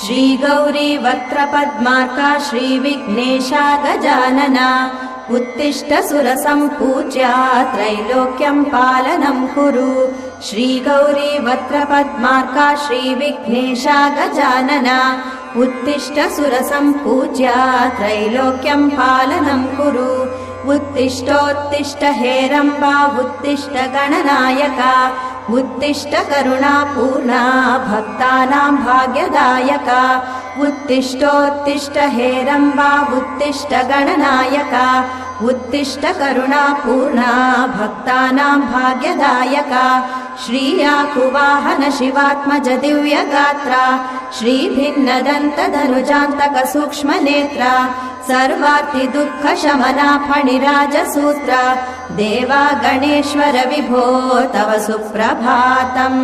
श्री गौरी वक्त्रपद्मार्का श्रीविघ्नेशा गजानना उत्तिष्ठ सुरसम्पूज्या त्रैलोक्यं पालनं कुरु। श्री गौरी वक्त्रपद्मार्का श्रीविघ्नेशा गजानना उत्तिष्ठ सुरसम्पूज्या त्रैलोक्यं पालनं कुरु। उत्तिष्ठोत्तिष्ठ हेरम्बा उत्तिष्ठ गणनायका उत्तिष्ठ करुणापूर्णा भक्तानां भाग्यदायका। उत्तिष्ठोत्तिष्ठ हेरम्बा उत्तिष्ठ गणनायका उत्तिष्ठ करुणापूर्णा भक्तानां भाग्यदायका। श्रीयाकुवाहन शिवात्मज दिव्यगात्रा श्रीभिन्नदन्तधनुजान्तक सूक्ष्मनेत्रा सर्वार्ति दुःख शमना फणिराजसूत्रा देवा गणेश्वर विभो तव सुप्रभातम्।